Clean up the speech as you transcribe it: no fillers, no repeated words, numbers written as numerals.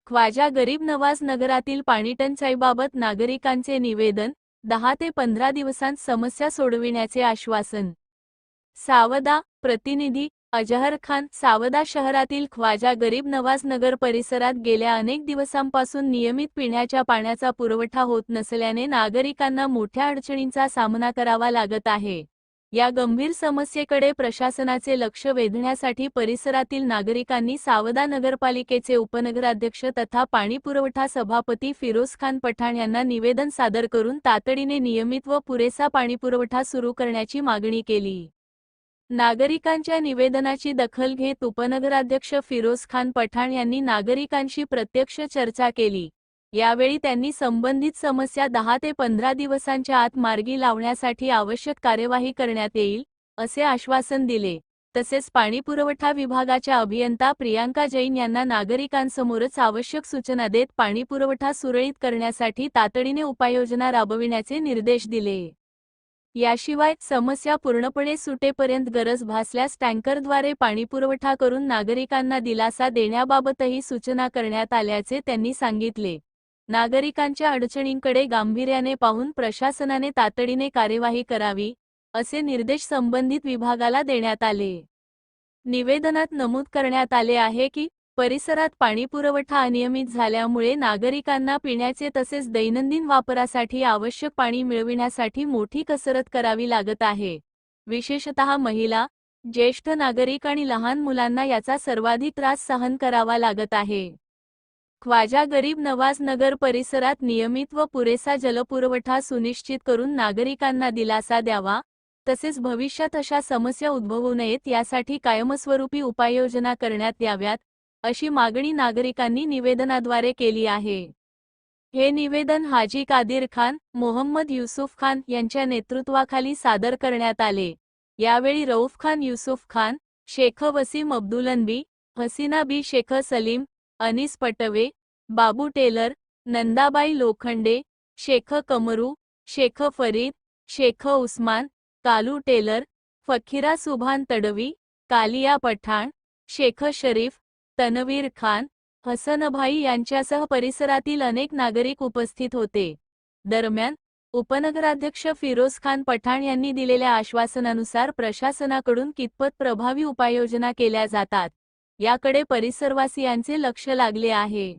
ख्वाजा गरीब नवाज नगरातील पाणीटंचाईबाबत नागरिकांचे निवेदन, 10 ते 15 दिवसांत समस्या सोडविण्याचे आश्वासन. सावदा, प्रतिनिधी अजहर खान. सावदा शहरातील ख्वाजा गरीब नवाज नगर परिसरात गेल्या अनेक दिवसांपासून नियमित पिण्याच्या पाण्याचा पुरवठा होत नसल्याने नागरिकांना मोठ्या अडचणींचा सामना करावा लागत आहे. या गंभीर समस्येकडे प्रशासनाचे लक्ष वेधण्यासाठी परिसरातील नागरिकांनी सावदा नगरपालिकेचे उपनगराध्यक्ष तथा पाणीपुरवठा सभापती फिरोज खान पठाण यांना निवेदन सादर करून तातडीने नियमित व पुरेसा पाणीपुरवठा सुरू करण्याची मागणी केली. नागरिकांच्या निवेदनाची दखल घेत उपनगराध्यक्ष फिरोज खान पठाण यांनी नागरिकांशी प्रत्यक्ष चर्चा केली. यावेळी त्यांनी संबंधित समस्या 10 ते 15 दिवसांच्या आत मार्गी लावण्यासाठी आवश्यक कार्यवाही करण्यात येईल, असे आश्वासन दिले. तसेच पाणीपुरवठा विभागाच्या अभियंता प्रियांका जैन यांना नागरिकांसमोरच आवश्यक सूचना देत पाणीपुरवठा सुरळीत करण्यासाठी तातडीने उपाययोजना राबविण्याचे निर्देश दिले. याशिवाय समस्या पूर्णपणे सुटेपर्यंत गरज भासल्यास टँकरद्वारे पाणीपुरवठा करून नागरिकांना दिलासा देण्याबाबतही सूचना करण्यात आल्याचे त्यांनी सांगितले. नागरिकांच्या अडचणींकडे गांभीर्याने पाहून प्रशासनाने तातडीने कार्यवाही करावी, असे निर्देश संबंधित विभागाला देण्यात आले. निवेदनात नमूद करण्यात आले आहे की परिसरात पाणीपुरवठा अनियमित झाल्यामुळे नागरिकांना पिण्याचे तसेच दैनंदिन वापरासाठी आवश्यक पाणी मिळविण्यासाठी मोठी कसरत करावी लागत आहे. विशेषतः महिला, ज्येष्ठ नागरिक आणि लहान मुलांना याचा सर्वाधिक त्रास सहन करावा लागत आहे. ख्वाजा गरीब नवाज नगर परिसरात नियमित व पुरेसा जलपुरवठा सुनिश्चित करून नागरिकांना दिलासा द्यावा, तसेच भविष्यात अशा समस्या उद्भवू नयेत यासाठी कायमस्वरूपी उपाययोजना करण्यात याव्यात, अशी मागणी नागरिकांनी निवेदनाद्वारे केली आहे. हे निवेदन हाजी कादिर खान, मोहम्मद युसुफ खान यांच्या नेतृत्वाखाली सादर करण्यात आले. यावेळी रऊफ खान युसुफ खान, शेख वसीम अब्दुलनबी, हसीना बी शेख सलीम, अनीस पटवे, बाबू टेलर, नंदाबाई लोखंडे, शेख कमरू, शेख फरीद, शेख उस्मान, कालू टेलर, फकीरा सुभान तडवी, कालिया पठाण, शेख शरीफ, तनवीर खान, हसनभाई यांच्यासह परिसरातील अनेक नागरिक उपस्थित होते. दरम्यान उपनगराध्यक्ष फिरोज खान पठाण यांनी दिलेल्या आश्वासनानुसार प्रशासनाकडून कितपत प्रभावी उपाययोजना केल्या जातात, याकडे परिसरवासियांचे लक्ष लागले आहे.